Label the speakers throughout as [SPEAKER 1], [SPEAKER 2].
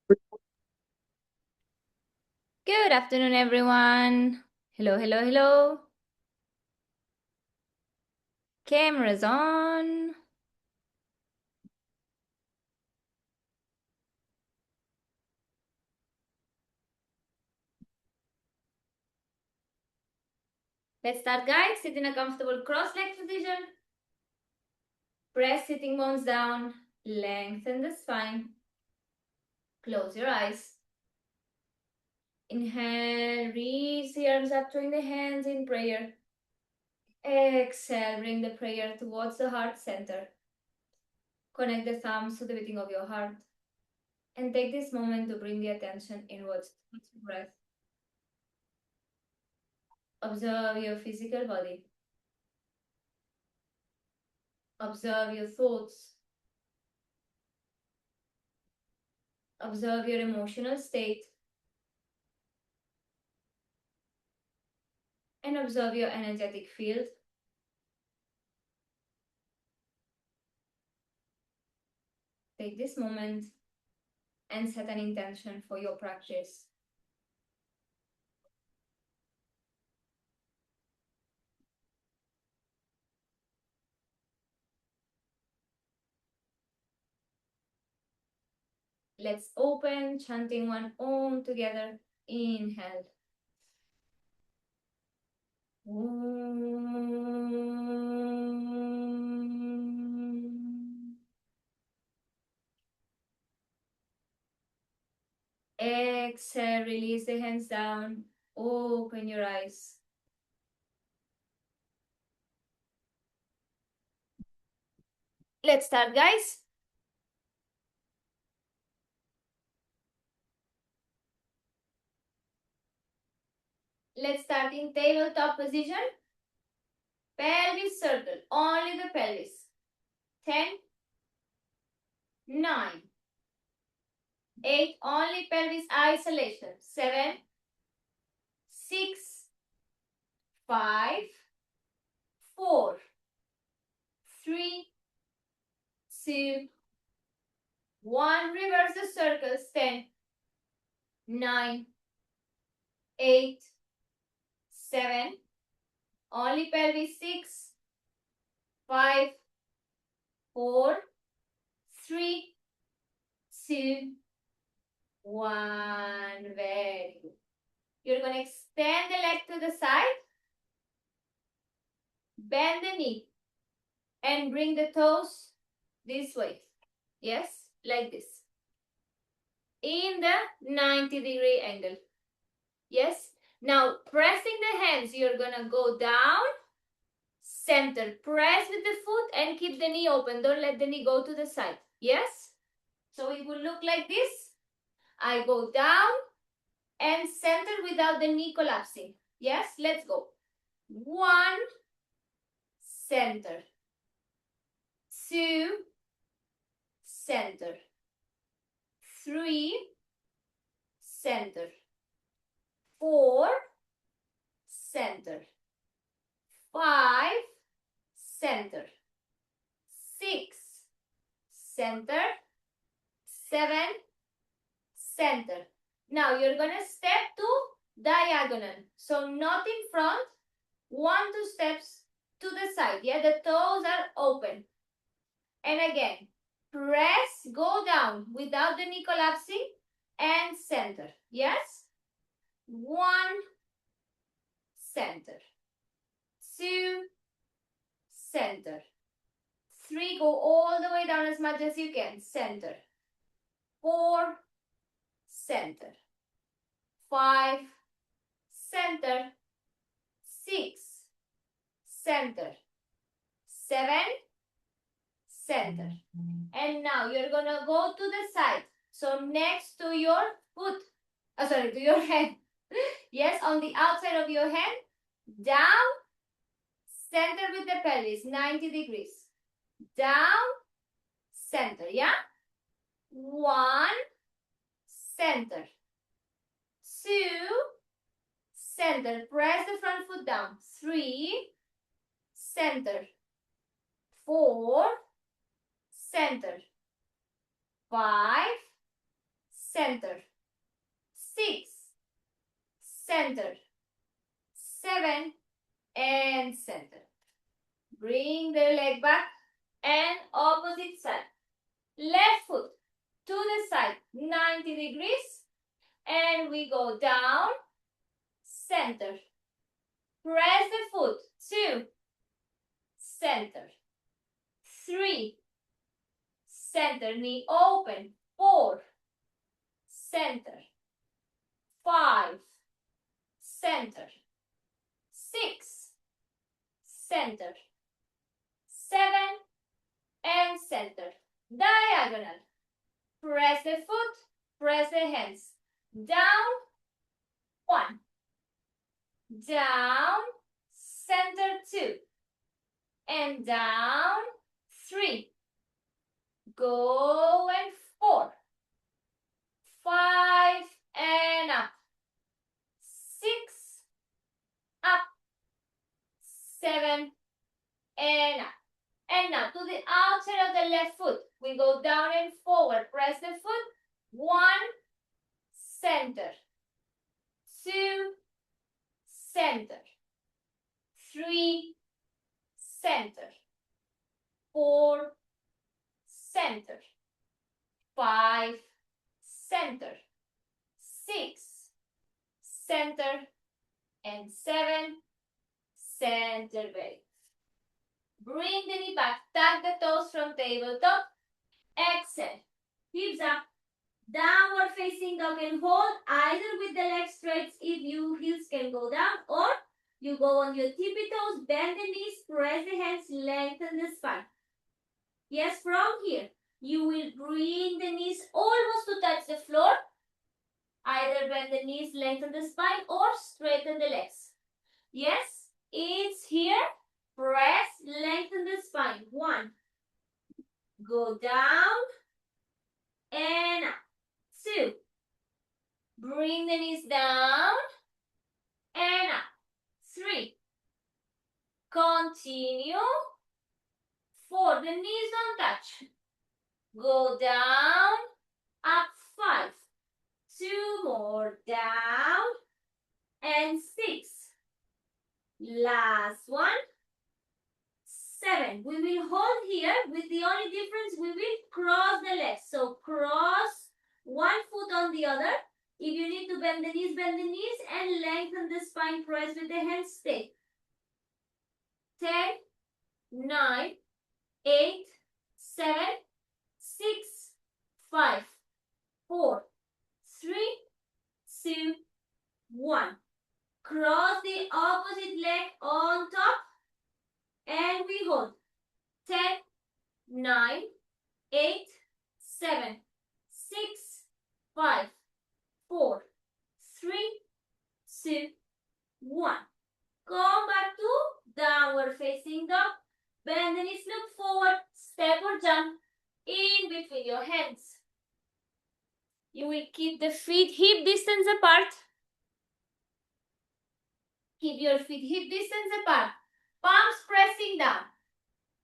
[SPEAKER 1] Good afternoon, everyone. Hello, hello, hello. Cameras on. Let's start, guys. Sit in a comfortable cross-legged position. Press sitting bones down. Lengthen the spine. Close your eyes. Inhale, reach the arms up, join the hands in prayer. Exhale, bring the prayer towards the heart center. Connect the thumbs to the beating of your heart. And take this moment to bring the attention inwards towards the breath. Observe your physical body. Observe your thoughts. Observe your emotional state. And observe your energetic field. Take this moment and set an intention for your practice. Let's open, chanting one Om together. Inhale. Om. Exhale, release the hands down. Open your eyes. Let's start, guys. Let's start in tabletop position. Pelvis circle, only the pelvis. 10, 9, 8, only pelvis isolation. 7, 6, 5, 4, 3, 2, 1. Reverse the circles. 10, 9, 8, 7, only pelvis. 6, 5, 4, 3, 2, 1. Very good. You're going to extend the leg to the side. Bend the knee. And bring the toes this way. Yes, like this. In the 90-degree angle. Yes. Now, pressing the hands, you're going to go down, center. Press with the foot and keep the knee open. Don't let the knee go to the side. Yes? So it will look like this. I go down and center without the knee collapsing. Yes? Let's go. 1, center. 2, center. 3, center. 4, center. 5, center. 6, center. 7, center. Now you're going to step to diagonal. So not in front, 1, 2 steps to the side. Yeah, the toes are open. And again, press, go down without the knee collapsing and center. Yes? 1, center. 2, center. 3, go all the way down as much as you can. Center. 4, center. 5, center. 6, center. 7, center. And now you're going to go to the side. So next to your foot, to your hand. Yes, on the outside of your hand, down, center with the pelvis, 90 degrees. Down, center, yeah? 1, center. 2, center. Press the front foot down. 3, center. 4, center. 5, center. 6, center. 7 and center. Bring the leg back and opposite side. Left foot to the side, 90 degrees. And we go down, center. Press the foot, 2, center. 3, center, knee open. 4, center. 5, center. 6, center. 7 and center. Diagonal. Press the foot, press the hands. Down, 1. Down, center, 2. And down, 3. Go and 4. 5 and up. 6, up. 7 and up. And now to the outside of the left foot. We go down and forward. Press the foot. 1, center. 2, center. 3, center. 4, center. 5, center. 6, center. And 7, center belly. Bring the knee back. Tuck the toes from tabletop. Exhale. Hips up. Downward facing dog and hold either with the legs straight if your heels can go down, or you go on your tippy toes, bend the knees, press the hands, lengthen the spine. Yes, from here, you will bring the knees almost to touch the floor. Either bend the knees, lengthen the spine, or straighten the legs. Yes, it's here. Press, lengthen the spine. 1. Go down and up. 2. Bring the knees down and up. 3. Continue. 4. The knees don't touch. Go down, up. 5. 2 more down and 6. Last one. 7. We will hold here with the only difference we will cross the legs. So cross one foot on the other. If you need to bend the knees and lengthen the spine. Press with the hands. Stay. 10, 9, 8, 7, 6, 5, 4, 3, 2, 1. Cross the opposite leg on top. And we hold. 10, 9, 8, 7, 6, 5, 4, 3, 2, 1. Come back to downward facing dog. Bend the knees, look forward, step or jump in between your hands. You will keep the feet hip distance apart. Keep your feet hip distance apart. Palms pressing down.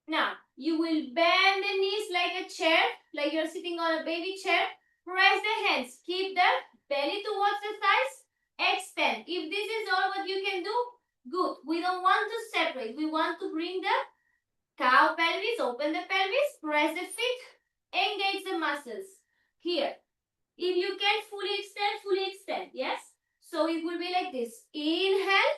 [SPEAKER 1] Now, you will bend the knees like a chair, like you're sitting on a baby chair. Press the hands. Keep the belly towards the thighs. Extend. If this is all what you can do, good. We don't want to separate. We want to bring the cow pelvis, open the pelvis, press the feet, engage the muscles. Here. If you can fully extend. Yes? So it will be like this. Inhale.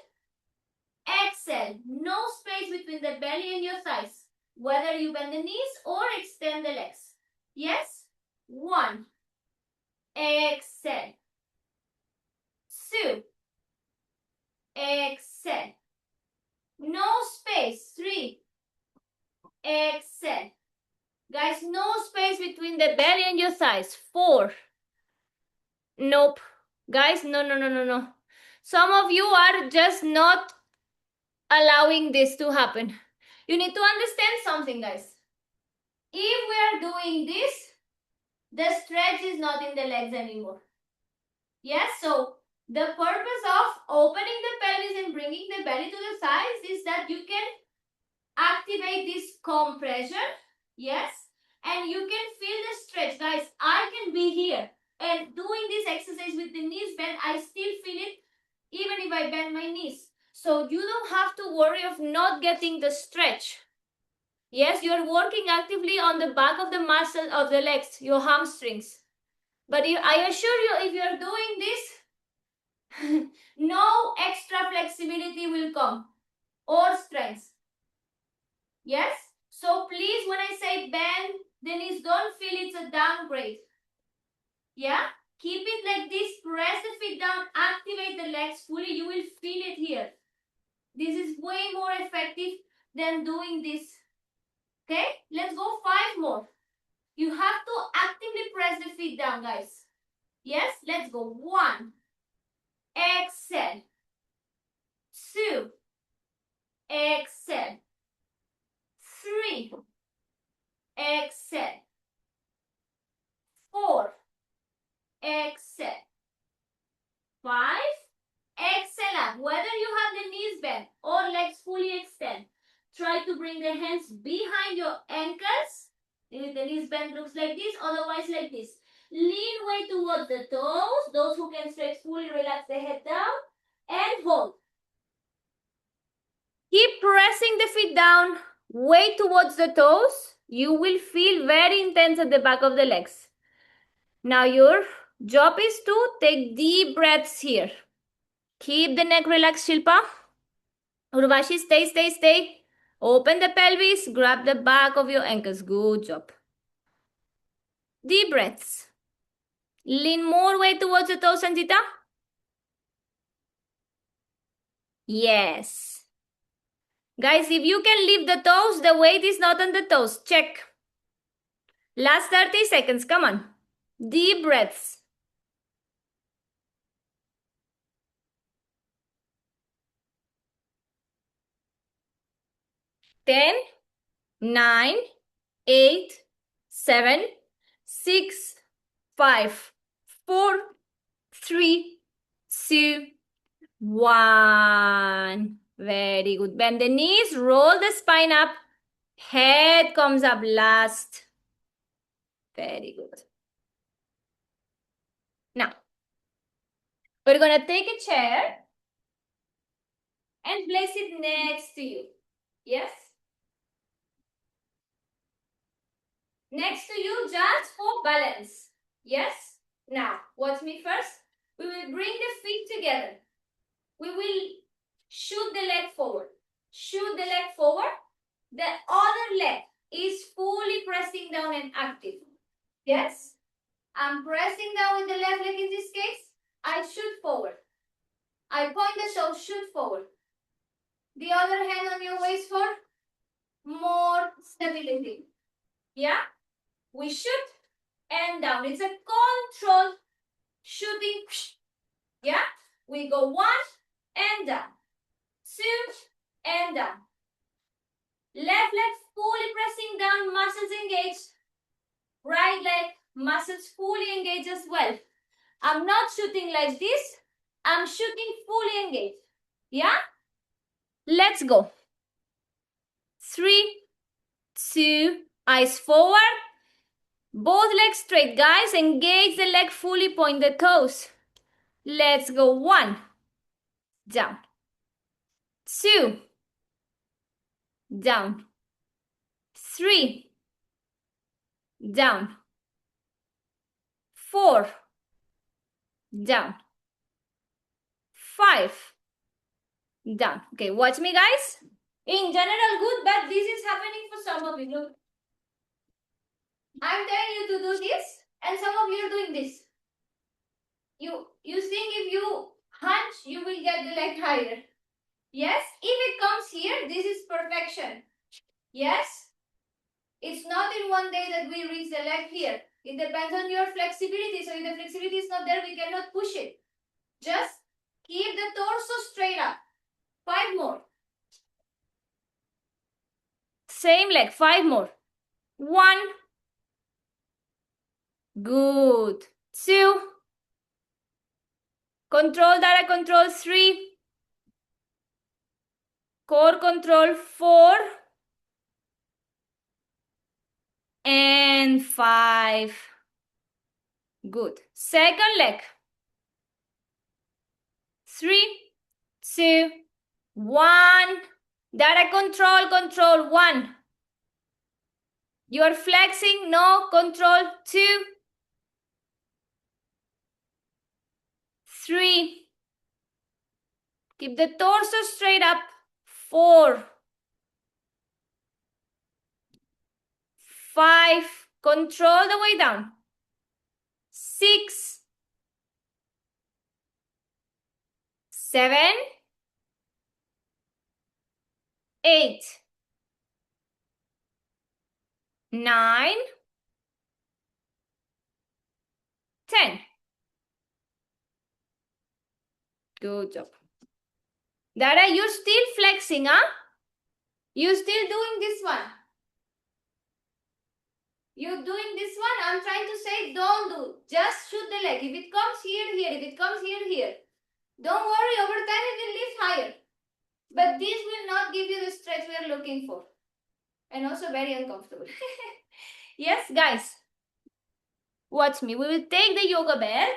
[SPEAKER 1] Exhale. No space between the belly and your thighs. Whether you bend the knees or extend the legs. Yes? 1. Exhale. 2. Exhale. No space. 3. Exhale. Guys, no space between the belly and your thighs. 4. Nope. Guys, no. Some of you are just not allowing this to happen. You need to understand something, guys. If we are doing this, the stretch is not in the legs anymore. Yes, so the purpose of opening the pelvis and bringing the belly to the thighs is that you can activate this compression. Yes, and you can feel the stretch. Guys, I can be here And doing this exercise with the knees bent, I still feel it even if I bend my knees. So you don't have to worry of not getting the stretch. Yes, you're working actively on the back of the muscle of the legs, your hamstrings. But I assure you, if you're doing this, no extra flexibility will come or strength. Yes? So please, when I say bend the knees, don't feel it's a downgrade. Yeah? Keep it like this. Press the feet down. Activate the legs fully. You will feel it here. This is way more effective than doing this. Okay? Let's go 5 more. You have to actively press the feet down, guys. Yes? Let's go. 1. Exhale. 2. Exhale. 3. Exhale. 4. Exhale. 5. Exhale up. Whether you have the knees bent or legs fully extend, try to bring the hands behind your ankles. If the knees bent, looks like this, otherwise like this. Lean way towards the toes. Those who can stretch fully, relax the head down and hold. Keep pressing the feet down, way towards the toes. You will feel very intense at the back of the legs. Now your job is to take deep breaths here. Keep the neck relaxed, Shilpa. Urvashi, stay, stay, stay. Open the pelvis, grab the back of your ankles. Good job. Deep breaths. Lean more weight towards the toes, Sanjita. Yes. Guys, if you can lift the toes, the weight is not on the toes. Check. Last 30 seconds. Come on. Deep breaths. 10, 9, 8, 7, 6, 5, 4, 3, 2, 1. Very good. Bend the knees, roll the spine up. Head comes up last. Very good. Now, we're going to take a chair and place it next to you. Yes? Next to you, just for balance. Yes? Now, watch me first. We will bring the feet together. We will shoot the leg forward. Shoot the leg forward. The other leg is fully pressing down and active. Yes? I'm pressing down with the left leg in this case. I shoot forward. I point the shoulder, shoot forward. The other hand on your waist for more stability. Yeah? We shoot and down. It's a controlled shooting. Yeah? We go 1 and down. 2 and down. Left leg fully pressing down, muscles engaged. Right leg, muscles fully engaged as well. I'm not shooting like this. I'm shooting fully engaged. Yeah? Let's go. 3, 2, eyes forward. Both legs straight, guys. Engage the leg fully, point the toes. Let's go. 1, down. 2, down. 3, down. 4, down. 5, down. Okay, watch me, guys. In general, good, but this is happening for some of you. Look. I'm telling you to do this, and some of you are doing this. You think if you hunch, you will get the leg higher. Yes? If it comes here, this is perfection. Yes? It's not in one day that we reach the leg here. It depends on your flexibility. So if the flexibility is not there, we cannot push it. Just keep the torso straight up. 5 more. Same leg. 5 more. 1. Good. 2. Control data control 3. Core control 4. And 5. Good. Second leg. 3, 2, 1. Dara, control. 1. You are flexing. No, control. 2, 3. Keep the torso straight up. 4, 5. Control the way down. 6, 7, 8, 9, 10. Good job. Dara, you're still flexing, huh? You're still doing this one. You're doing this one. I'm trying to say don't do. Just shoot the leg. If it comes here, here. If it comes here, here. Don't worry. Over time, it will lift higher. But this will not give you the stretch we are looking for. And also very uncomfortable. Yes, guys. Watch me. We will take the yoga belt.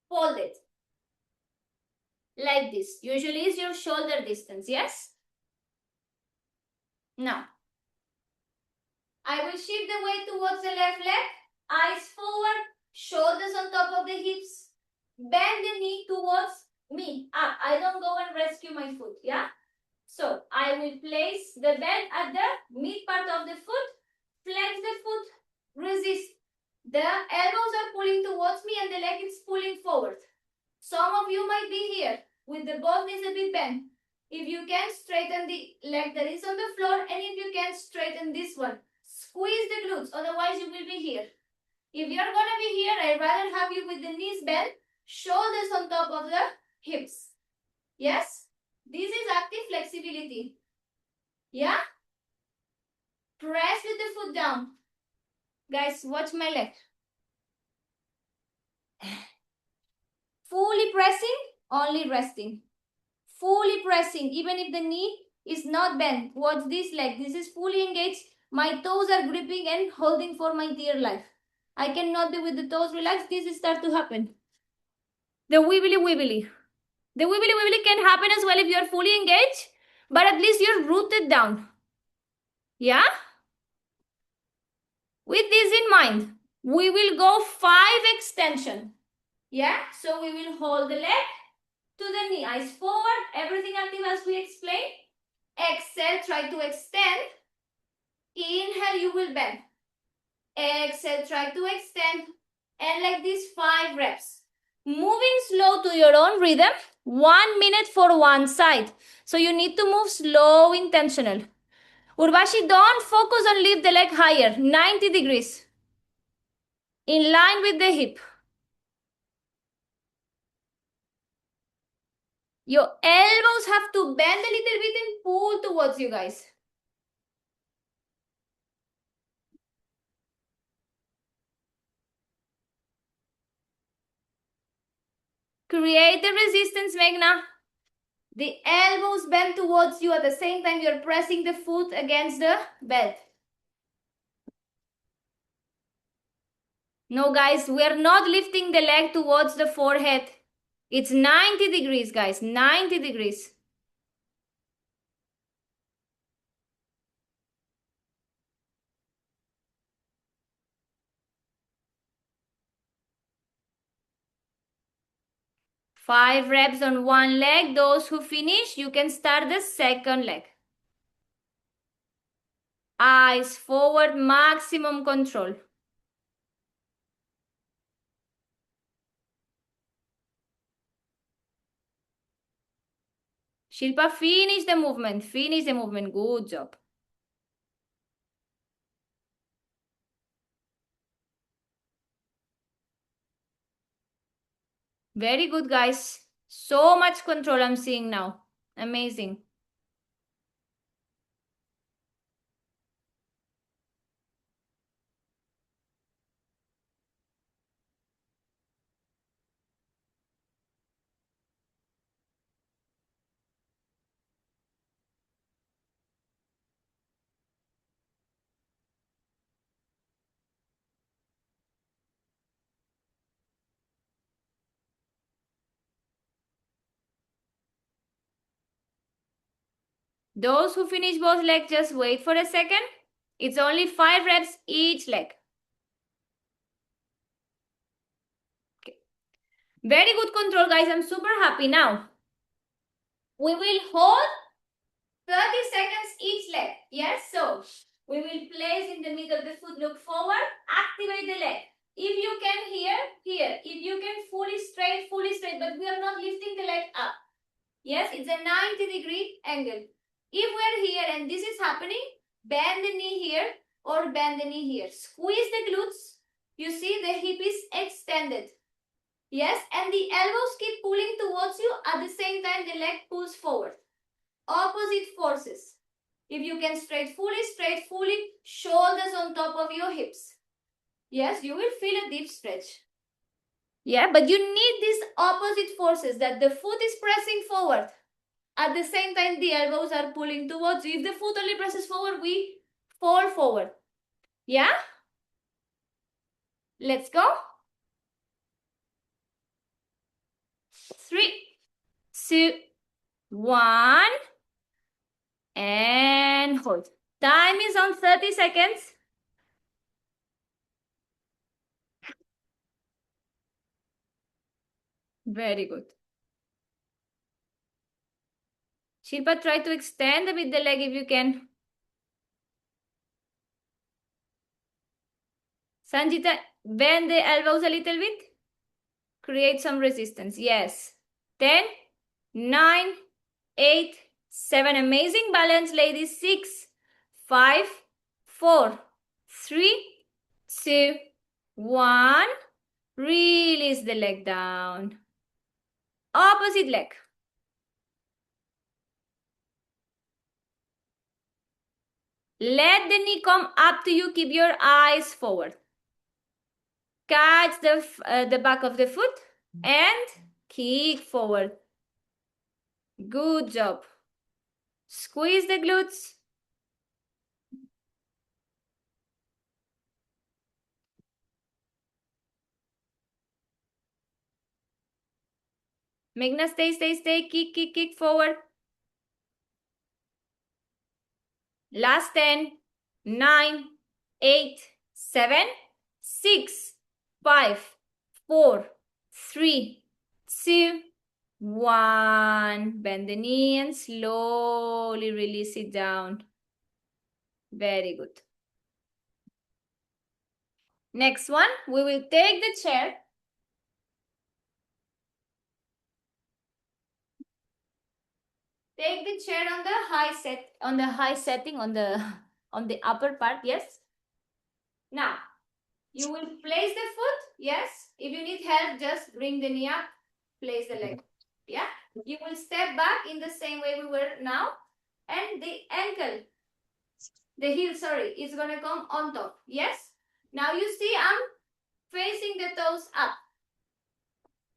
[SPEAKER 1] Fold it. Like this. Usually is your shoulder distance. Yes? Now. I will shift the weight towards the left leg. Eyes forward. Shoulders on top of the hips. Bend the knee towards me. Up. I don't go and rescue my foot. Yeah? So, I will place the belt at the mid part of the foot. Flex the foot. Resist. The elbows are pulling towards me and the leg is pulling forward. Some of you might be here with the both knees a bit bent. If you can, straighten the leg that is on the floor, and if you can, straighten this one. Squeeze the glutes, otherwise you will be here. If you're gonna be here, I'd rather have you with the knees bent, shoulders on top of the hips. Yes? This is active flexibility. Yeah? Press with the foot down. Guys, watch my leg. Fully pressing, only resting. Fully pressing, even if the knee is not bent. Watch this leg. This is fully engaged. My toes are gripping and holding for my dear life. I cannot be with the toes relaxed. This is start to happen. The wibbly wibbly. The wibbly wibbly can happen as well if you are fully engaged, but at least you're rooted down. Yeah? With this in mind, we will go 5 extension. Yeah? So we will hold the leg to the knee, eyes forward, everything active as we explained. Exhale, try to extend. Inhale, you will bend. Exhale, try to extend. And like this, 5 reps. Moving slow to your own rhythm. 1 minute for one side. So you need to move slow, intentional. Urvashi, don't focus on lift the leg higher. 90 degrees. In line with the hip. Your elbows have to bend a little bit and pull towards you guys. Create the resistance, Meghna. The elbows bend towards you at the same time you're pressing the foot against the belt. No, guys, we're not lifting the leg towards the forehead. It's 90 degrees, guys, 90 degrees. Five reps on one leg. Those who finish, you can start the second leg. Eyes forward, maximum control. Shilpa, finish the movement. Finish the movement. Good job. Very good, guys. So much control I'm seeing now. Amazing. Those who finish both legs, just wait for a second. It's only 5 reps each leg. Okay. Very good control, guys. I'm super happy. Now, we will hold 30 seconds each leg. Yes, so we will place in the middle of the foot, look forward, activate the leg. If you can here. If you can fully straight, but we are not lifting the leg up. Yes, it's a 90-degree angle. If we're here and this is happening, bend the knee here or bend the knee here. Squeeze the glutes. You see the hip is extended. Yes, and the elbows keep pulling towards you. At the same time, the leg pulls forward. Opposite forces. If you can straight fully, shoulders on top of your hips. Yes, you will feel a deep stretch. Yeah, but you need these opposite forces, that the foot is pressing forward. At the same time, the elbows are pulling towards you. If the foot only presses forward, we fall forward. Yeah? Let's go. 3, 2, 1. And hold. Time is on 30 seconds. Very good. Shilpa, try to extend a bit the leg if you can. Sanjita, bend the elbows a little bit. Create some resistance. Yes. 10, 9, 8, 7. Amazing balance, ladies. 6, 5, 4, 3, 2, 1. Release the leg down. Opposite leg. Let the knee come up to you. Keep your eyes forward. Catch the back of the foot and kick forward. Good job. Squeeze the glutes. Meghna, stay. Kick forward. Last 10, 9, 8, 7, 6, 5, 4, 3, 2, 1. Bend the knee and slowly release it down. Very good. Next one, we will take the chair. Take the chair on the high setting on the upper part, yes? Now, you will place the foot, yes? If you need help, just bring the knee up, place the leg, yeah? You will step back in the same way we were now, and the ankle, the heel, sorry, is gonna come on top, yes? Now you see I'm facing the toes up.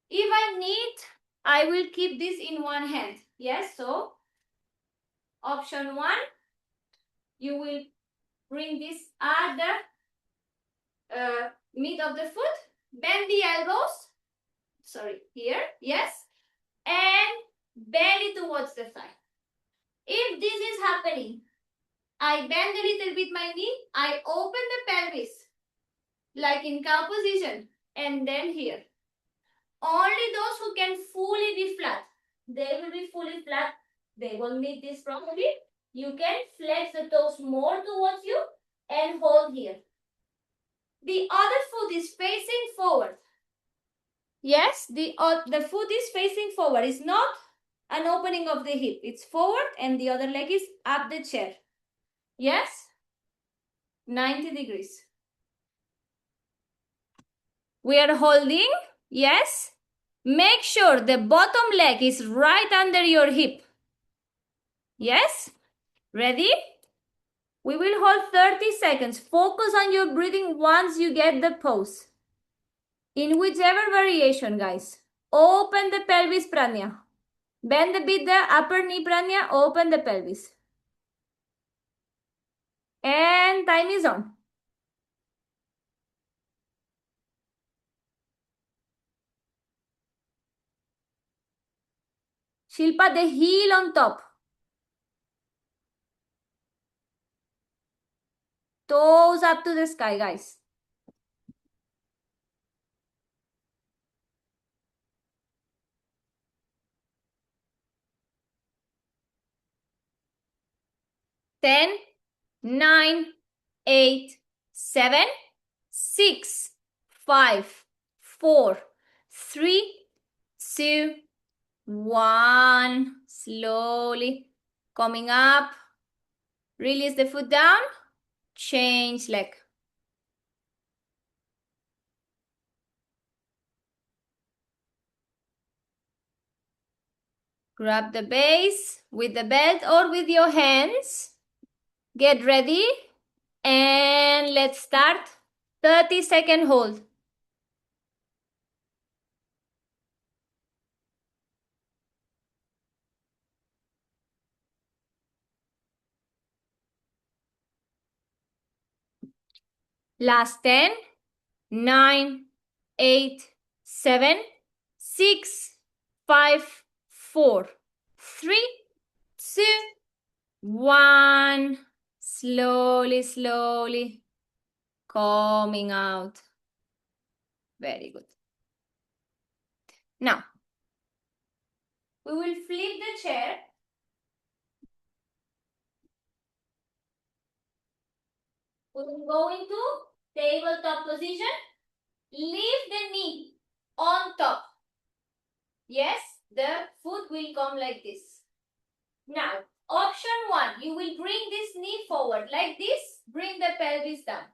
[SPEAKER 1] If I need, I will keep this in one hand, yes? So, option 1, you will bring this at the mid of the foot, bend the elbows, sorry, here, yes, and belly towards the thigh. If this is happening, I bend a little bit my knee, I open the pelvis, like in cow position, and then here. Only those who can fully be flat, they will be fully flat, they will need this properly. You can flex the toes more towards you and hold here. The other foot is facing forward. Yes, the foot is facing forward. It's not an opening of the hip. It's forward and the other leg is up the chair. Yes? 90 degrees. We are holding. Yes? Make sure the bottom leg is right under your hip. Yes? Ready? We will hold 30 seconds. Focus on your breathing once you get the pose. In whichever variation, guys. Open the pelvis, Pranya. Bend a bit the upper knee, Pranya. Open the pelvis. And time is on. Shilpa, the heel on top. Toes up to the sky, guys. Ten, 9, 8, 7, 6, 5, 4, 3, 2, 1. Slowly coming up. Release the foot down. Change leg. Grab the base with the belt or with your hands. Get ready. And let's start. 30-second hold. Last 10, 9, 8, 7, 6, 5, 4, 3, 2, 1. Slowly, slowly coming out. Very good. Now, we will flip the chair. We will go into tabletop position. Leave the knee on top. Yes, the foot will come like this. Now, option 1, you will bring this knee forward like this. Bring the pelvis down.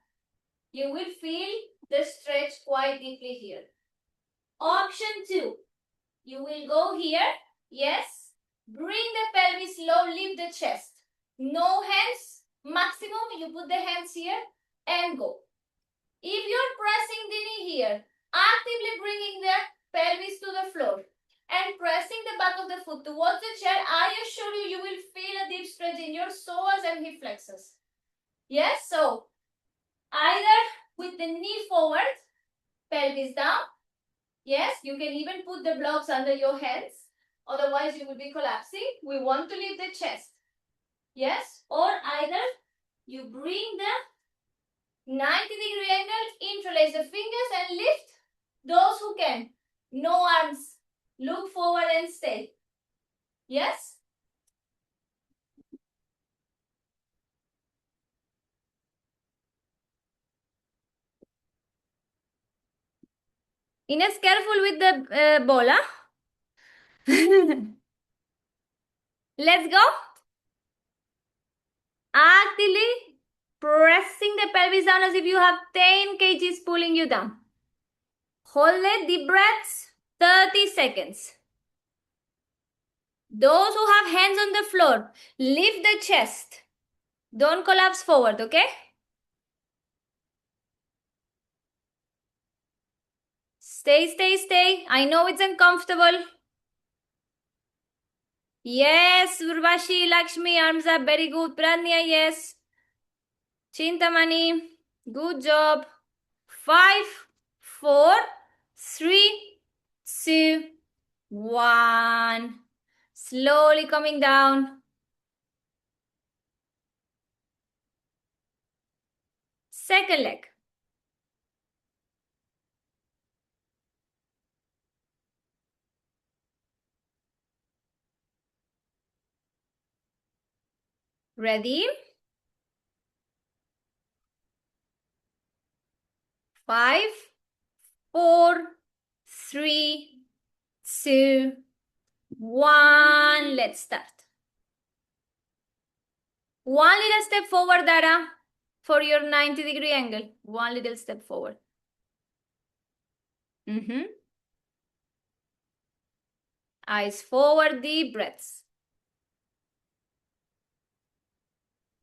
[SPEAKER 1] You will feel the stretch quite deeply here. Option 2, you will go here. Yes. Bring the pelvis low, lift the chest. No hands. Maximum, you put the hands here and go. If you're pressing the knee here, actively bringing the pelvis to the floor and pressing the back of the foot towards the chair, I assure you, you will feel a deep stretch in your psoas and hip flexors. Yes, so either with the knee forward, pelvis down. Yes, you can even put the blocks under your hands. Otherwise, you will be collapsing. We want to lift the chest. Yes, or either you bring the 90-degree angle, interlace the fingers and lift. Those who can. No arms. Look forward and stay. Yes? Ines, careful with the ball, huh? Let's go. Actively pressing the pelvis down as if you have 10 kgs pulling you down. Hold it, deep breaths, 30 seconds. Those who have hands on the floor, lift the chest. Don't collapse forward, okay? Stay, stay, stay. I know it's uncomfortable. Yes, Urvashi, Lakshmi, arms up. Very good. Pradnya, yes. Chintamani, good job. 5, 4, 3, 2, 1. Slowly coming down. Second leg. Ready? 5, 4, 3, 2, 1. Let's start. One little step forward, Dara, for your 90-degree angle. One little step forward. Eyes forward, deep breaths.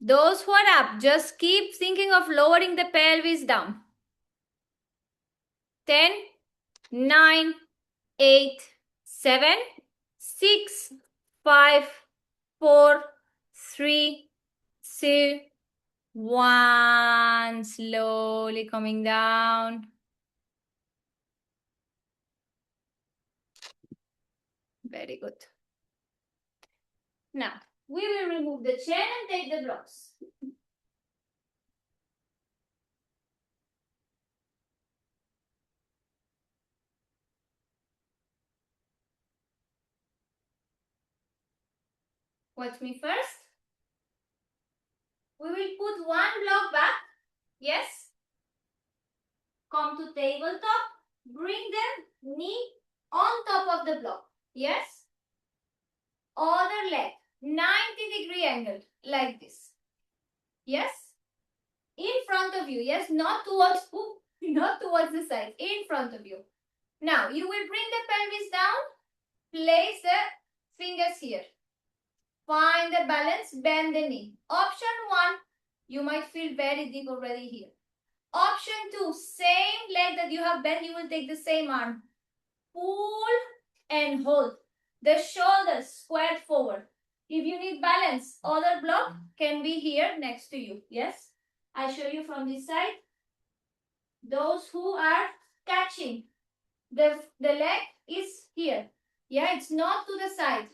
[SPEAKER 1] Those who are up, just keep thinking of lowering the pelvis down. 10, 9, 8, 7, 6, 5, 4, 3, 2, 1. Slowly coming down. Very good. Now, we will remove the chair and take the blocks. Watch me first. We will put one block back. Yes. Come to tabletop. Bring the knee on top of the block. Yes. Other leg. 90-degree angle. Like this. Yes. In front of you. Yes. Not towards the side. In front of you. Now, you will bring the pelvis down. Place the fingers here. Find the balance, bend the knee. Option 1, you might feel very deep already here. Option 2, same leg that you have bent, you will take the same arm. Pull and hold. The shoulders squared forward. If you need balance, other block can be here next to you. Yes? I show you from this side. Those who are catching, the leg is here. Yeah, it's not to the side.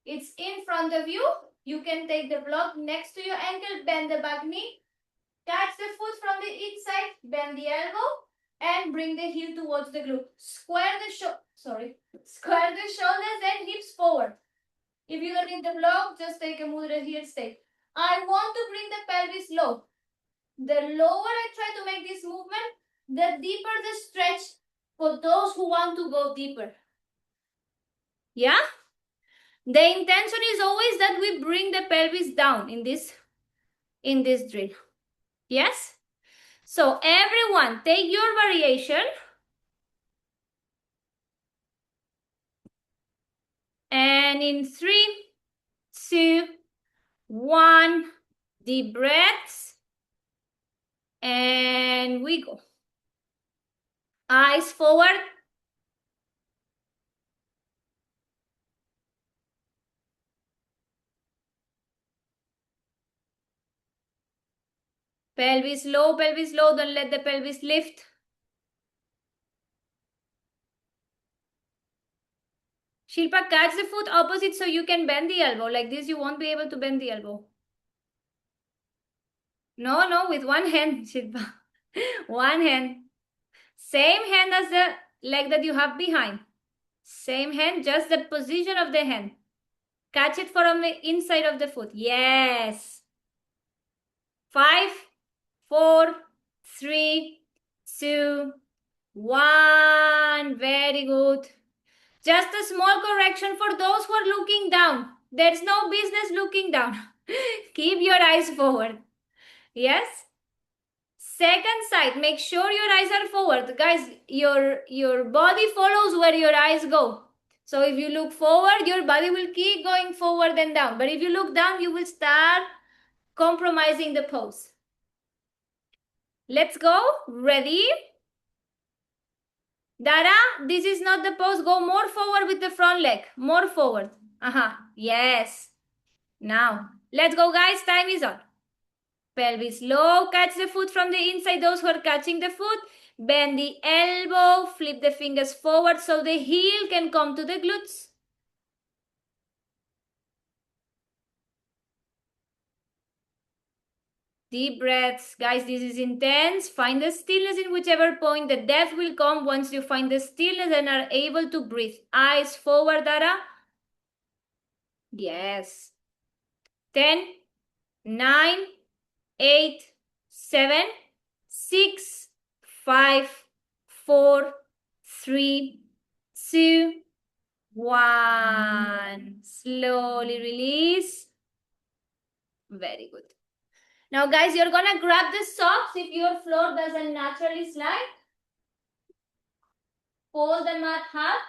[SPEAKER 1] It's in front of you. You can take the block next to your ankle, bend the back knee, catch the foot from the inside, bend the elbow, and bring the heel towards the glute. Square the shoulders and hips forward. If you don't need the block, just take a mudra here, stay. I want to bring the pelvis low. The lower I try to make this movement, the deeper the stretch for those who want to go deeper. Yeah? The intention is always that we bring the pelvis down in this drill. Yes? So everyone, take your variation. And in 3, 2, 1, deep breaths. And we go. Eyes forward. Pelvis low, don't let the pelvis lift. Shilpa, catch the foot opposite so you can bend the elbow. Like this, you won't be able to bend the elbow. No, with one hand, Shilpa. One hand. Same hand as the leg that you have behind. Same hand, just the position of the hand. Catch it from the inside of the foot. Yes. 5, 4, 3, 2, 1. Very good. Just a small correction for those who are looking down. There's no business looking down. Keep your eyes forward. Yes? Second side, make sure your eyes are forward. Guys, your body follows where your eyes go. So if you look forward, your body will keep going forward and down. But if you look down, you will start compromising the pose. Let's go. Ready? Dara, this is not the pose. Go more forward with the front leg. More forward. Yes. Now, let's go, guys. Time is on. Pelvis low. Catch the foot from the inside. Those who are catching the foot. Bend the elbow. Flip the fingers forward so the heel can come to the glutes. Deep breaths. Guys, this is intense. Find the stillness in whichever point. The depth will come once you find the stillness and are able to breathe. Eyes forward, Dara. Yes. 10, 9, 8, 7, 6, 5, 4, 3, 2, 1. Slowly release. Very good. Now, guys, you're going to grab the socks if your floor doesn't naturally slide. Fold the mat half.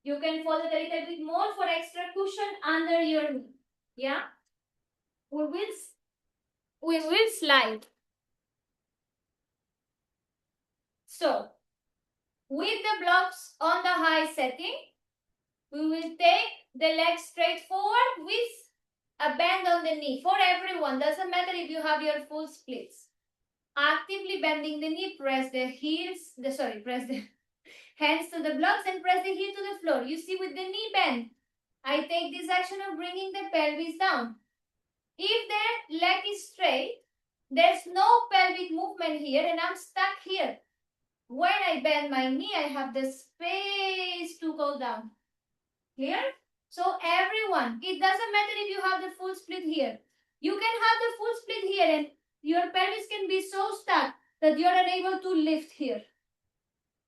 [SPEAKER 1] You can fold it a little bit more for extra cushion under your knee. Yeah? We will slide. So, with the blocks on the high setting, we will take the leg straight forward with a bend on the knee. For everyone, doesn't matter if you have your full splits. Actively bending the knee, press the hands to the blocks and press the heel to the floor. You see, with the knee bend, I take this action of bringing the pelvis down. If the leg is straight, there's no pelvic movement here and I'm stuck here. When I bend my knee, I have the space to go down. Clear? So everyone, it doesn't matter if you have the full split here. You can have the full split here and your pelvis can be so stuck that you're unable to lift here.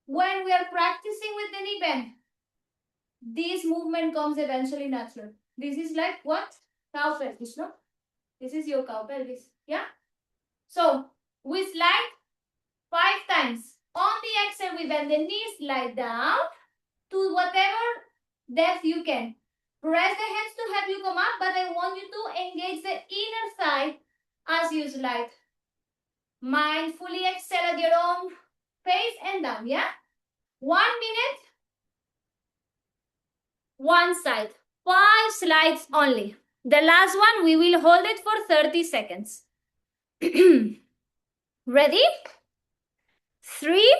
[SPEAKER 1] When we are practicing with the knee bend, this movement comes eventually natural. This is like what? Cow pelvis, no? This is your cow pelvis, yeah? So we slide 5 times. On the exhale, we bend the knees, slide down to whatever depth you can. Press the hands to help you come up, but I want you to engage the inner thigh as you slide. Mindfully exhale at your own pace and down, yeah? 1 minute, one side. 5 slides only. The last one, we will hold it for 30 seconds. Ready? 3,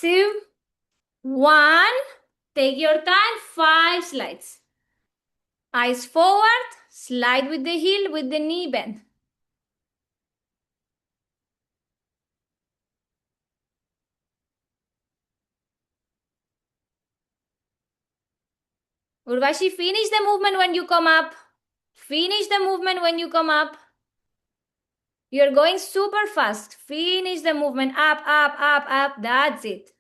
[SPEAKER 1] 2, 1. Take your time. 5 slides. Eyes forward. Slide with the heel, with the knee bend. Urvashi, finish the movement when you come up. Finish the movement when you come up. You're going super fast. Finish the movement. Up, up, up, up. That's it.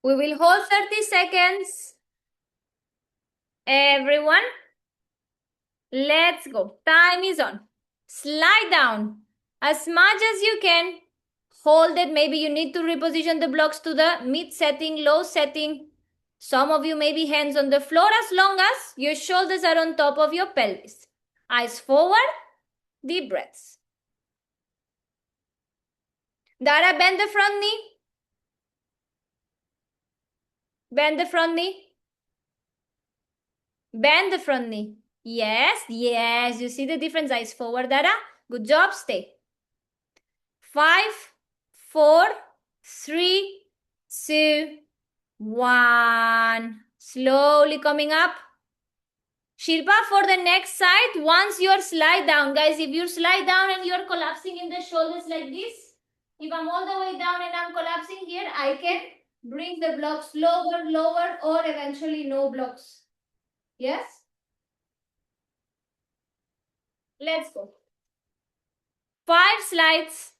[SPEAKER 1] We will hold 30 seconds. Everyone, let's go. Time is on. Slide down as much as you can. Hold it. Maybe you need to reposition the blocks to the mid setting, low setting. Some of you maybe hands on the floor as long as your shoulders are on top of your pelvis. Eyes forward, deep breaths. Dara, bend the front knee. Bend the front knee. Bend the front knee. Yes, yes. You see the difference? Eyes forward, Dara. Good job. Stay. 5, 4, 3, 2, 1. Slowly coming up. Shilpa, for the next side, once you're slide down, guys, if you slide down and you're collapsing in the shoulders like this, if I'm all the way down and I'm collapsing here, I can bring the blocks lower, lower, or eventually no blocks. Yes? Let's go. 5 slides.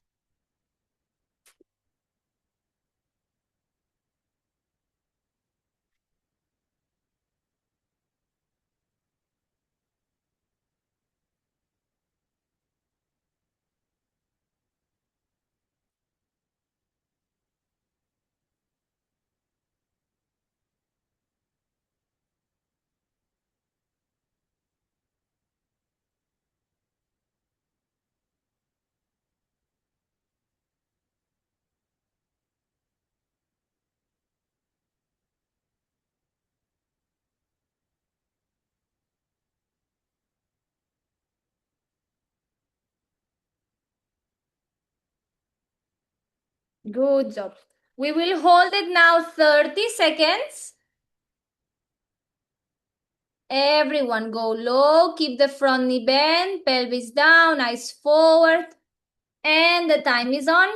[SPEAKER 1] Good job. We will hold it now 30 seconds. Everyone go low, keep the front knee bent, pelvis down, eyes forward. And the time is on.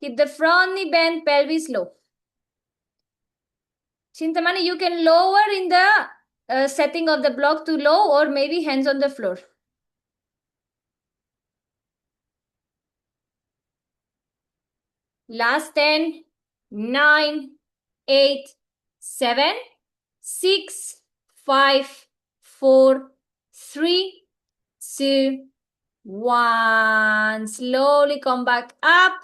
[SPEAKER 1] Keep the front knee bent, pelvis low. Chintamani, you can lower in the setting of the block to low or maybe hands on the floor. Last 10, 9, 8, 7, 6, 5, 4, 3, 2, 1. Slowly come back up.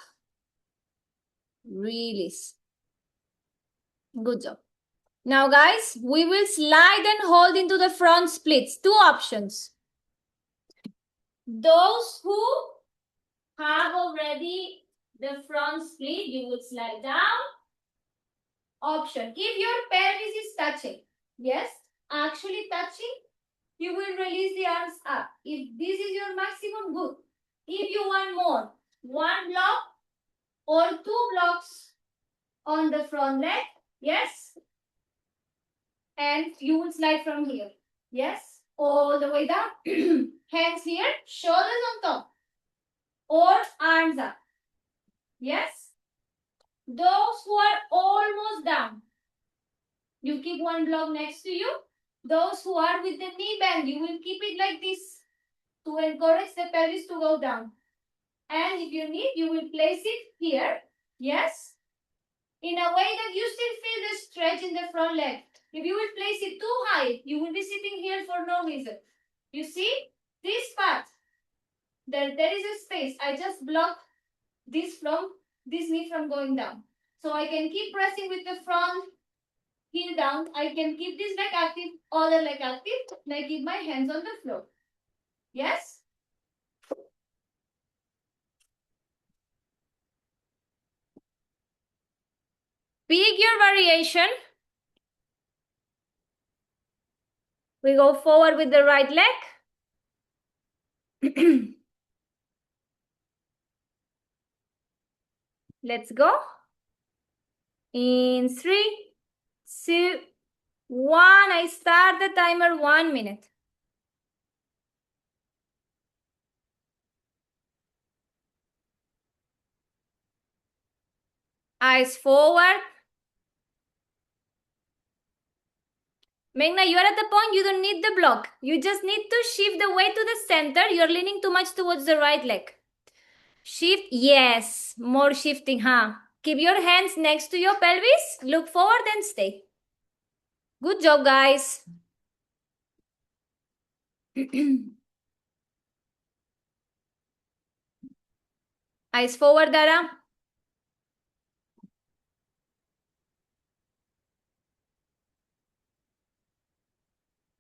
[SPEAKER 1] Release. Good job. Now, guys, we will slide and hold into the front splits. 2 options. Those who have already the front split, you would slide down. Option. If your pelvis is touching, yes, actually touching, you will release the arms up. If this is your maximum, good. If you want more, 1 block or 2 blocks on the front leg, yes? And you will slide from here, yes? All the way down. Hands here, shoulders on top, or arms up, yes? Those who are almost down, you keep 1 block next to you. Those who are with the knee bend, you will keep it like this to encourage the pelvis to go down. And if you need, you will place it here, yes? In a way that you still feel the stretch in the front leg. If you will place it too high, you will be sitting here for no reason. You see, this part, there is a space. I just block this knee from going down. So I can keep pressing with the front heel down. I can keep this leg active, other leg active, and I keep my hands on the floor. Yes? Pick your variation. We go forward with the right leg. Let's go. In 3, 2, 1. I start the timer 1 minute. Eyes forward. Meghna, you are at the point you don't need the block. You just need to shift the weight to the center. You're leaning too much towards the right leg. Shift, yes, more shifting, huh? Keep your hands next to your pelvis. Look forward and stay. Good job, guys. Eyes forward, Dara.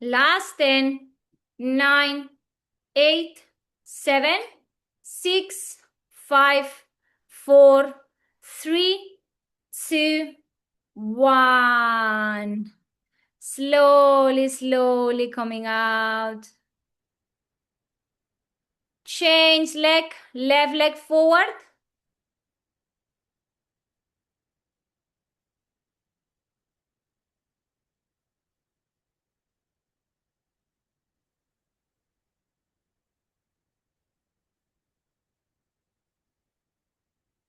[SPEAKER 1] Last 10, 9, 8, 7, 6, 5, 4, 3, 2, 1. Slowly, slowly coming out. Change leg, left leg forward.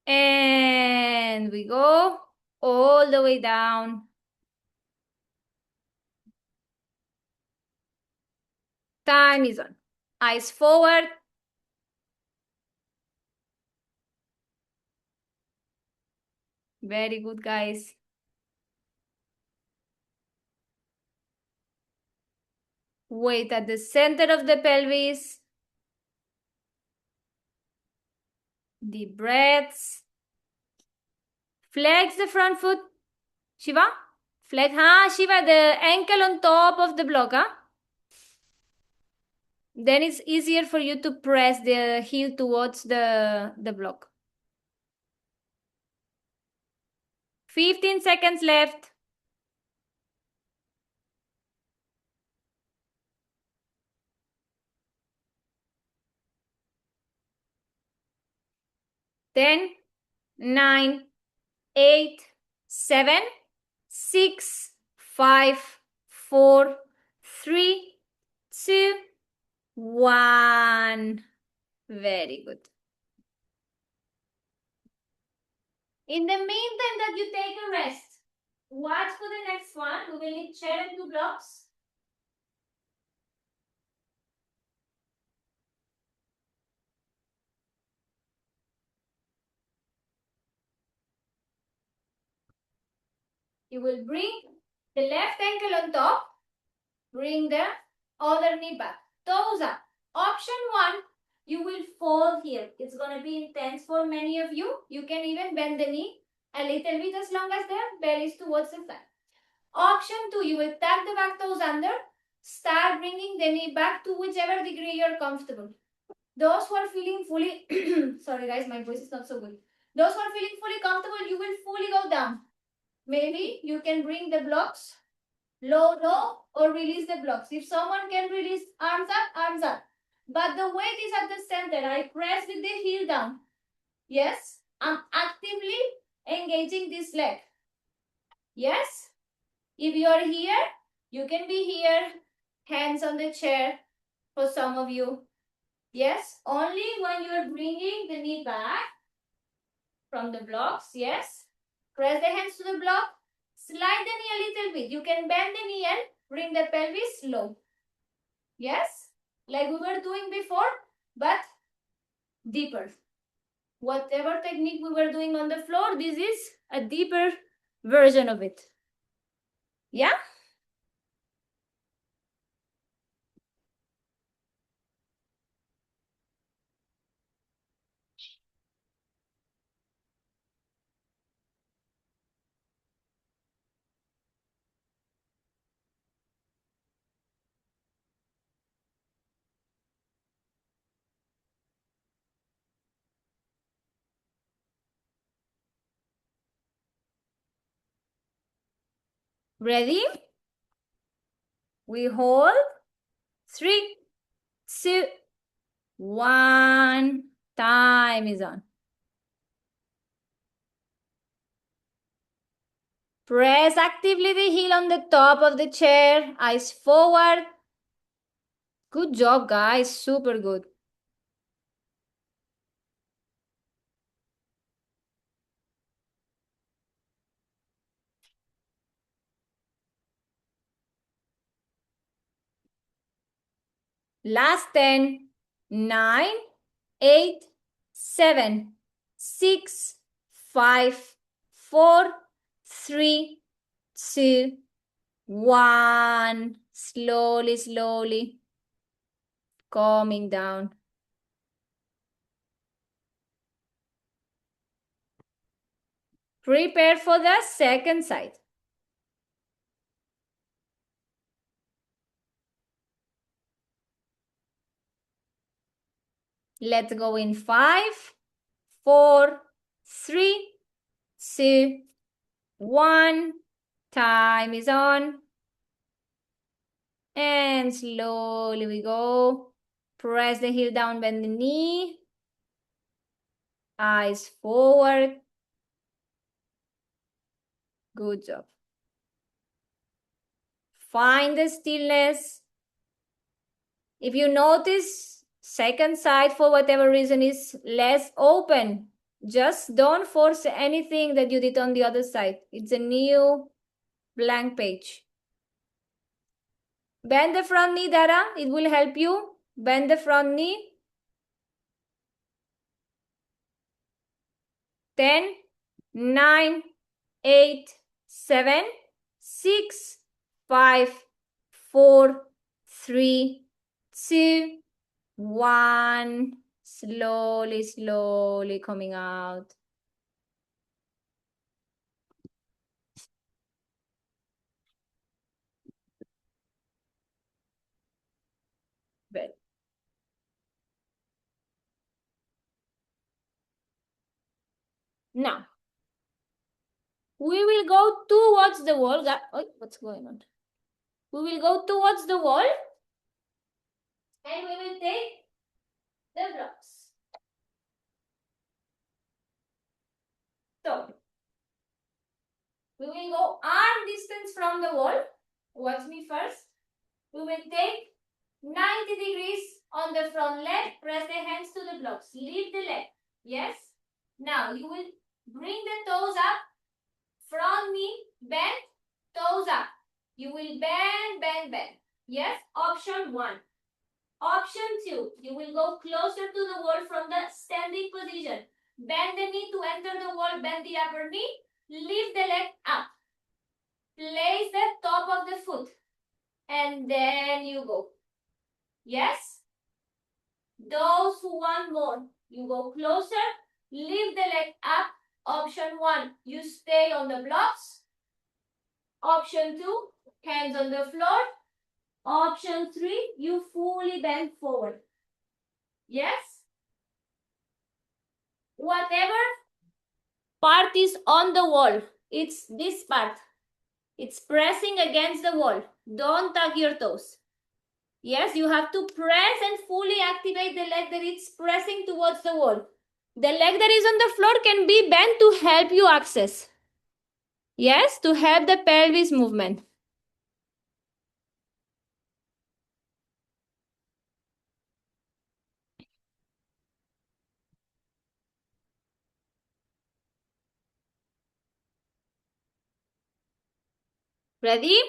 [SPEAKER 1] And we go all the way down. Time is on. Eyes forward. Very good, guys. Weight at the center of the pelvis. Deep breaths. Flex the front foot. Shiva? Flex. Shiva, the ankle on top of the block, Then it's easier for you to press the heel towards the block. 15 seconds left. 10, 9, 8, 7, 6, 5, 4, 3, 2, 1. Very good. In the meantime that you take a rest, watch for the next one. We will need chair and 2 blocks. You will bring the left ankle on top. Bring the other knee back. Toes up. Option 1, you will fall here. It's going to be intense for many of you. You can even bend the knee a little bit as long as the belly is towards the thigh. Option 2, you will tuck the back toes under. Start bringing the knee back to whichever degree you're comfortable. Those who are feeling fully, sorry guys, my voice is not so good. Those who are feeling fully comfortable, you will fully go down. Maybe you can bring the blocks Low, low, or release the blocks. If someone can release arms up, arms up. But the weight is at the center. I press with the heel down. Yes, I'm actively engaging this leg. Yes, if you are here, you can be here, hands on the chair for some of you. Yes, only when you're bringing the knee back from the blocks. Yes, press the hands to the block, slide the knee a little bit. You can bend the knee and bring the pelvis low. Yes, like we were doing before, but deeper. Whatever technique we were doing on the floor, this is a deeper version of it. Yeah? Ready? We hold. 3, 2, 1. Time is on. Press actively the heel on the top of the chair. Eyes forward. Good job, guys. Super good. Last 10, 9, 8, 7, 6, 5, 4, 3, 2, 1. Slowly, slowly coming down. Prepare for the second side. Let's go in 5, 4, 3, 2, 1. Time is on. And slowly we go. Press the heel down, bend the knee. Eyes forward. Good job. Find the stillness. If you notice, second side for whatever reason is less open, just don't force anything that you did on the other side. It's a new blank page. Bend the front knee, Dara. It will help you. Bend the front knee. 10, 9, 8, 7, 6, 5, 4, 3, 2, 1. Slowly, slowly coming out. Well. Now, we will go towards the wall. Oh, what's going on? We will go towards the wall and we will take the blocks. So, we will go arm distance from the wall. Watch me first. We will take 90 degrees on the front leg. Press the hands to the blocks. Lift the leg. Yes? Now, you will bring the toes up. Front knee, bend, toes up. You will bend, bend, bend. Yes? Option 1. Option 2. You will go closer to the wall from the standing position. Bend the knee to enter the wall. Bend the upper knee. Lift the leg up. Place the top of the foot. And then you go. Yes? Those who want more, you go closer. Lift the leg up. Option 1, you stay on the blocks. Option 2, hands on the floor. Option 3, you fully bend forward. Yes? Whatever part is on the wall, it's this part. It's pressing against the wall. Don't tug your toes. Yes, you have to press and fully activate the leg that it's pressing towards the wall. The leg that is on the floor can be bent to help you access. Yes, to help the pelvis movement. Ready?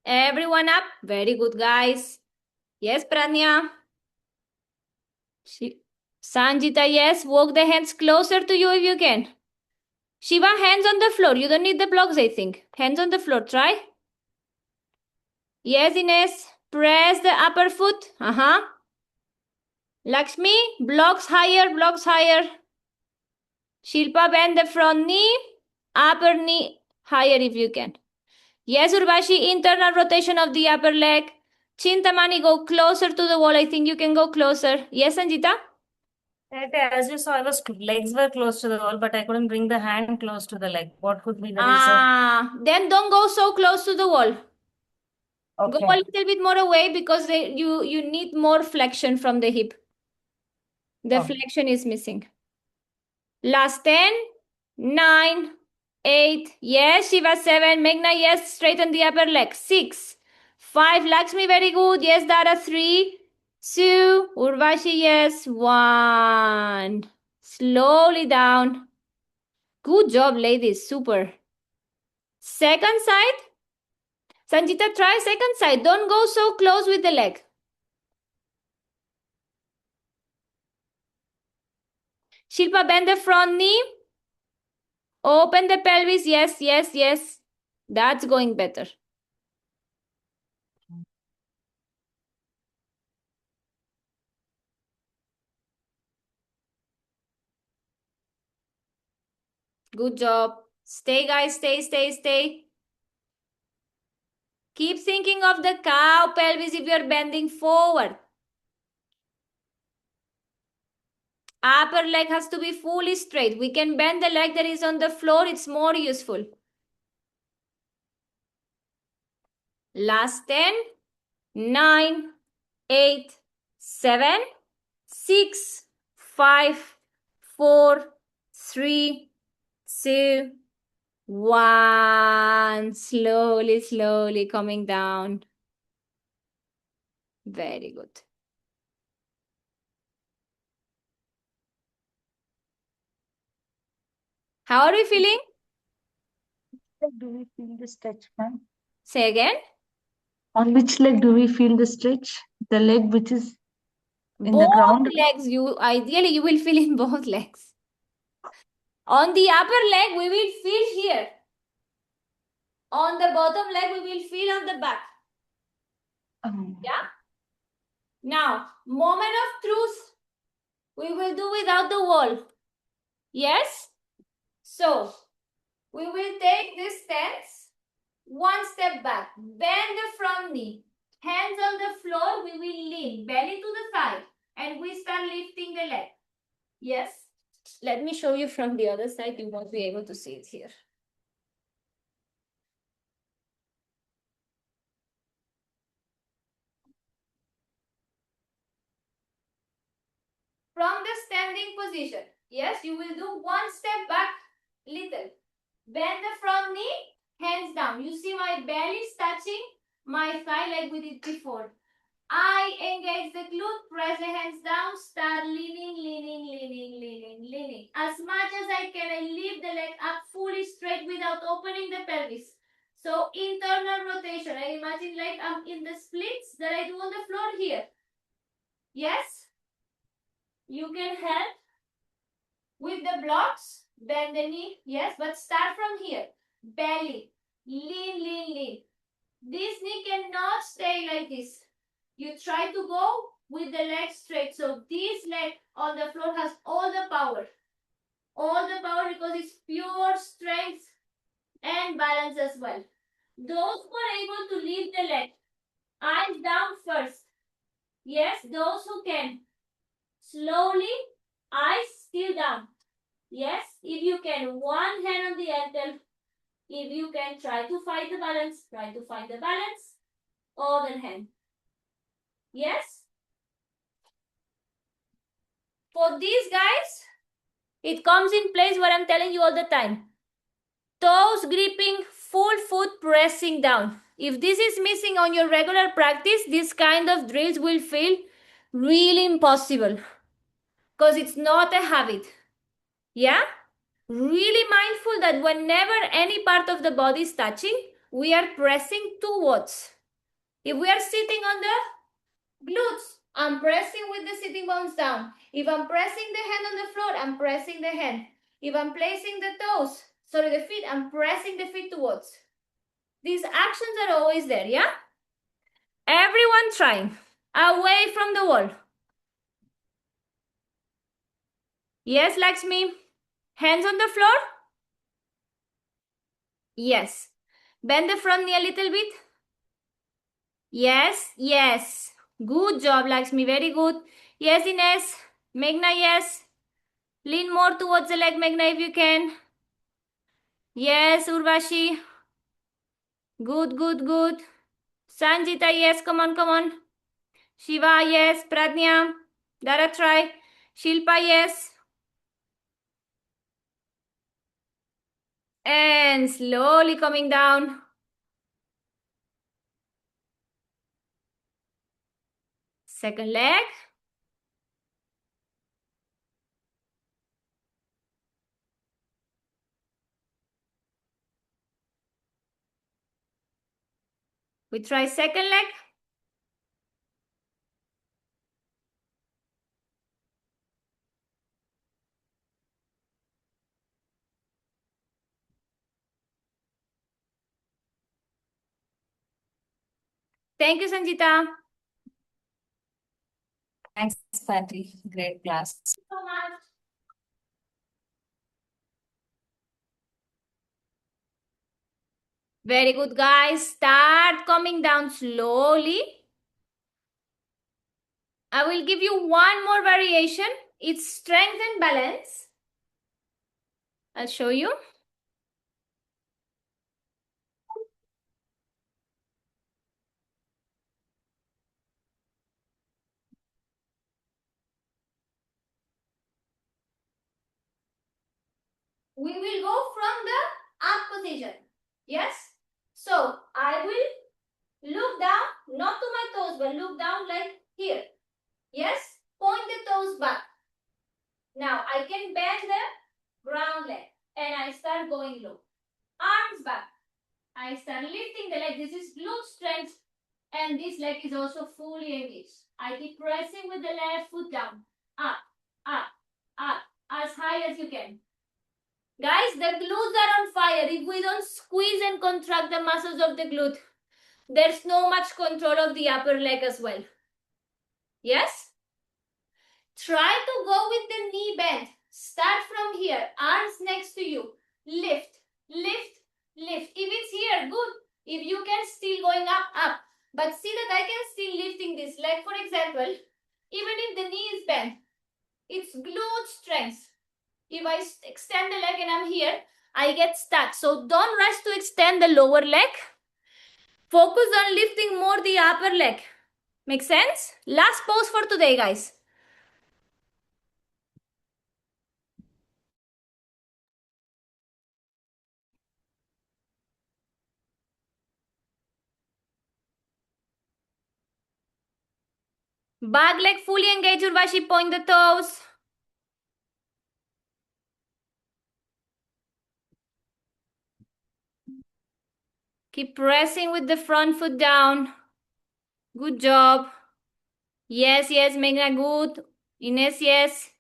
[SPEAKER 1] Everyone up? Very good, guys. Yes, Pranya? Sanjita, yes. Walk the hands closer to you if you can. Shiva, hands on the floor. You don't need the blocks, I think. Hands on the floor. Try. Yes, Ines. Press the upper foot. Lakshmi, blocks higher, blocks higher. Shilpa, bend the front knee. Upper knee higher if you can. Yes, Urvashi, internal rotation of the upper leg. Chintamani, go closer to the wall. I think you can go closer. Yes, Sanjita?
[SPEAKER 2] As you saw, legs were close to the wall, but I couldn't bring the hand close to the leg. What could be the reason?
[SPEAKER 1] Then don't go so close to the wall.
[SPEAKER 2] Okay.
[SPEAKER 1] Go a little bit more away because you need more flexion from the hip. The flexion is missing. Last 10, 9, 8. Yes, Shiva 7. Meghna, yes, straighten the upper leg. 6, 5. Lakshmi, very good. Yes, Dara 3, 2. Urvashi, yes. 1. Slowly down. Good job, ladies. Super. Second side. Sanjita, try second side. Don't go so close with the leg. Shilpa, bend the front knee. Open the pelvis. Yes, yes, yes. That's going better. Good job. Stay, guys. Stay, stay, stay. Keep thinking of the cow pelvis if you're bending forward. Upper leg has to be fully straight. We can bend the leg that is on the floor. It's more useful. Last 10, 9, 8, 7, 6, 5, 4, 3, 2, 1. Slowly, slowly coming down. Very good. How are we feeling?
[SPEAKER 2] Do we feel the stretch, ma'am?
[SPEAKER 1] Say again.
[SPEAKER 2] On which leg do we feel the stretch? The leg which is in the
[SPEAKER 1] Both
[SPEAKER 2] ground?
[SPEAKER 1] legs, ideally you will feel in both legs. On the upper leg, we will feel here. On the bottom leg, we will feel on the back. Yeah? Now, moment of truth. We will do without the wall. Yes? So, we will take this stance. One step back. Bend the front knee. Hands on the floor. We will lean. Belly to the side. And we start lifting the leg. Yes? Let me show you from the other side. You won't be able to see it here. From the standing position, yes, you will do one step back, little. Bend the front knee, hands down. You see my belly is touching my thigh like we did before. I engage the glute, press the hands down, start leaning, leaning, leaning, leaning, leaning. As much as I can, I lift the leg up fully straight without opening the pelvis. So internal rotation. I imagine like I'm in the splits that I do on the floor here. Yes? You can help with the blocks. Bend the knee. Yes, but start from here. Belly. Lean, lean, lean. This knee cannot stay like this. You try to go with the leg straight. So this leg on the floor has all the power. All the power because it's pure strength and balance as well. Those who are able to lift the leg, eyes down first. Yes, those who can. Slowly, eyes still down. Yes, if you can, one hand on the ankle. If you can try to find the balance, try to find the balance. Other hand. Yes? For these guys, it comes in place what I'm telling you all the time. Toes gripping, full foot pressing down. If this is missing on your regular practice, this kind of drills will feel really impossible because it's not a habit. Yeah? Really mindful that whenever any part of the body is touching, we are pressing towards. If we are sitting on the glutes, I'm pressing with the sitting bones down. If I'm pressing the hand on the floor, I'm pressing the hand. If I'm placing the toes, the feet, I'm pressing the feet towards. These actions are always there, yeah? Everyone trying. Away from the wall. Yes, Lakshmi? Hands on the floor? Yes. Bend the front knee a little bit. Yes, yes. Good job, Lakshmi. Very good. Yes, Ines. Meghna, yes. Lean more towards the leg, Meghna, if you can. Yes, Urvashi. Good, good, good. Sanjita, yes. Come on, come on. Shiva, yes. Pradnya. Dara, try. Shilpa, yes. And slowly coming down. Second leg. We try second leg. Thank you, Sanjita.
[SPEAKER 2] Thanks, Patty. Great class.
[SPEAKER 1] So much. Very good, guys. Start coming down slowly. I will give you one more variation. It's strength and balance. I'll show you. We will go from the up position. Yes? So, I will look down, not to my toes, but look down like here. Yes? Point the toes back. Now, I can bend the ground leg and I start going low. Arms back. I start lifting the leg. This is glute strength and this leg is also fully engaged. I keep pressing with the left foot down. Up, up, up, as high as you can. Guys, the glutes are on fire. If we don't squeeze and contract the muscles of the glute, there's no much control of the upper leg as well. Yes? Try to go with the knee bend. Start from here. Arms next to you. Lift, lift, lift. If it's here, good. If you can still going up, up. But see that I can still lifting this leg, for example, even if the knee is bent. It's glute strength. If I extend the leg and I'm here, I get stuck. So don't rush to extend the lower leg. Focus on lifting more the upper leg. Make sense? Last pose for today, guys. Back leg fully engaged, Urvashi. Point the toes. Keep pressing with the front foot down. Good job. Yes, yes, Meghna, good. Ines, yes.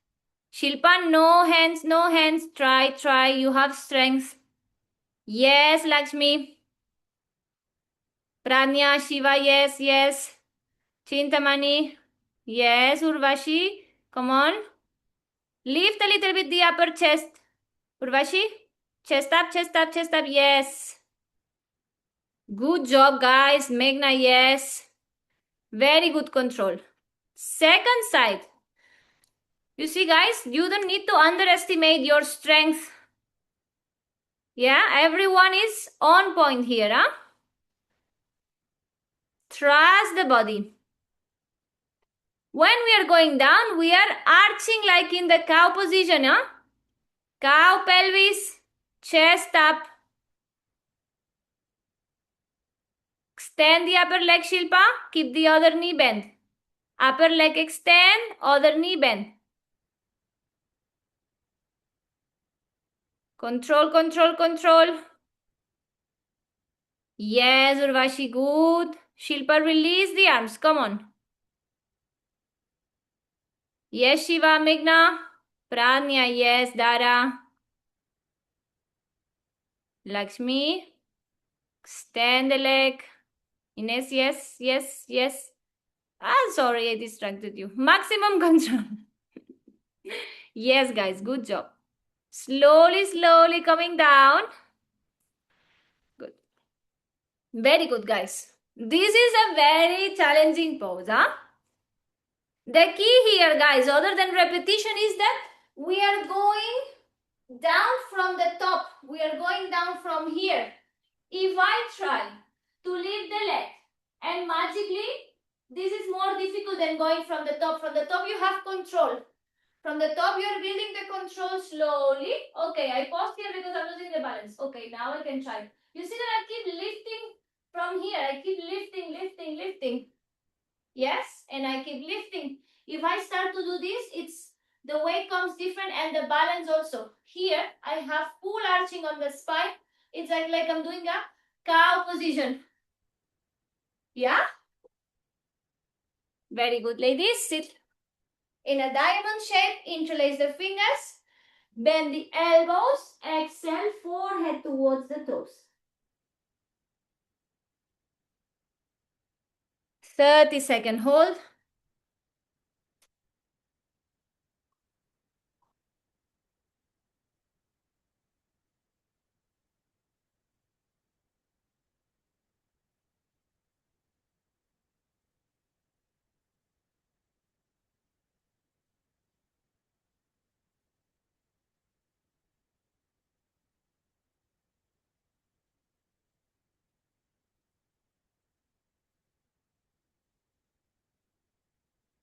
[SPEAKER 1] Shilpa, no hands, no hands. Try, try. You have strength. Yes, Lakshmi. Pradnya, Shiva, yes, yes. Chintamani. Yes, Urvashi. Come on. Lift a little bit the upper chest. Urvashi. Chest up, chest up, chest up. Yes. Good job, guys. Meghna, yes. Very good control. Second side. You see, guys, you don't need to underestimate your strength. Yeah, everyone is on point here, huh? Trust the body. When we are going down, we are arching like in the cow position, huh? Cow pelvis, chest up. Extend the upper leg, Shilpa. Keep the other knee bent. Upper leg extend, other knee bend. Control, control, control. Yes, Urvashi, good. Shilpa, release the arms. Come on. Yes, Shiva, Meghna. Pranya, yes, Dara. Lakshmi. Extend the leg. Ines, yes, yes, yes. Sorry, I distracted you. Maximum control. Yes, guys, good job. Slowly, slowly coming down. Good. Very good, guys. This is a very challenging pose, huh? The key here, guys, other than repetition, is that we are going down from the top. We are going down from here. If I try to lift the leg and magically, this is more difficult than going from the top. From the top, you have control. From the top, you are building the control slowly. Okay, I paused here because I'm losing the balance. Okay, now I can try. You see that I keep lifting from here. I keep lifting, lifting, lifting. Yes, and I keep lifting. If I start to do this, it's the weight comes different and the balance also. Here, I have full arching on the spine. It's like I'm doing a cow position. Yeah? Very good, ladies. Sit in a diamond shape. Interlace the fingers. Bend the elbows. Exhale, forehead towards the toes. 30-second hold.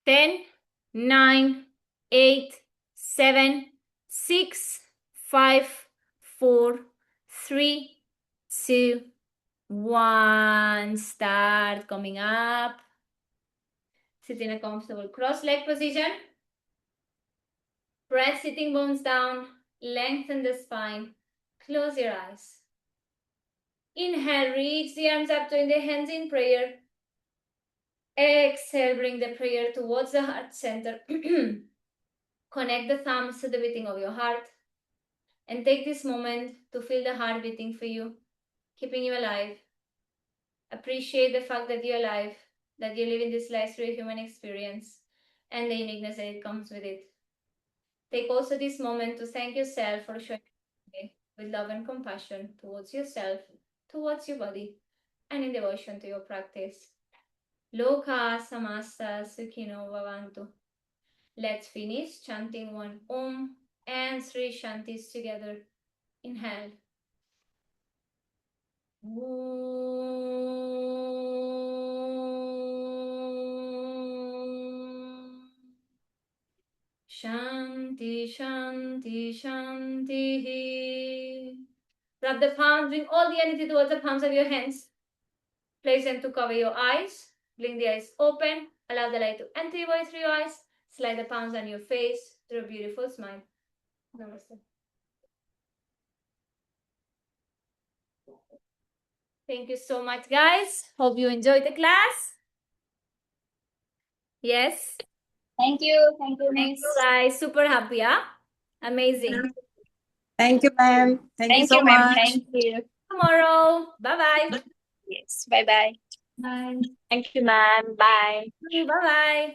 [SPEAKER 1] 10, 9, 8, 7, 6, 5, 4, 3, 2, 1. Start coming up. Sit in a comfortable cross-leg position. Press sitting bones down. Lengthen the spine. Close your eyes. Inhale, reach the arms up, join the hands in prayer. Exhale, bring the prayer towards the heart center. Connect the thumbs to the beating of your heart. And take this moment to feel the heart beating for you, keeping you alive. Appreciate the fact that you're alive, that you live in this life through a human experience, and the uniqueness that it comes with it. Take also this moment to thank yourself for showing up with love and compassion towards yourself, towards your body, and in devotion to your practice. Loka samasta sukhino bhavantu. Let's finish chanting one Om and three Shantis together. Inhale. Shanti, Shanti, Shanti. Rub the palms, bring all the energy towards the palms of your hands. Place them to cover your eyes. Blink the eyes open. Allow the light to enter your body through your eyes. Slide the palms on your face through a beautiful smile. Namaste. Thank you so much, guys. Hope you enjoyed the class. Yes.
[SPEAKER 3] Thank you. Thank you,
[SPEAKER 1] Thank
[SPEAKER 3] Miss.
[SPEAKER 1] you, guys. Super happy, huh? Amazing.
[SPEAKER 4] Thank you, ma'am. Thank you so
[SPEAKER 3] ma'am.
[SPEAKER 4] much.
[SPEAKER 3] Thank you.
[SPEAKER 1] Tomorrow. Bye-bye.
[SPEAKER 3] Yes. Bye-bye.
[SPEAKER 1] Bye.
[SPEAKER 3] Thank you, ma'am. Bye.
[SPEAKER 1] Bye-bye.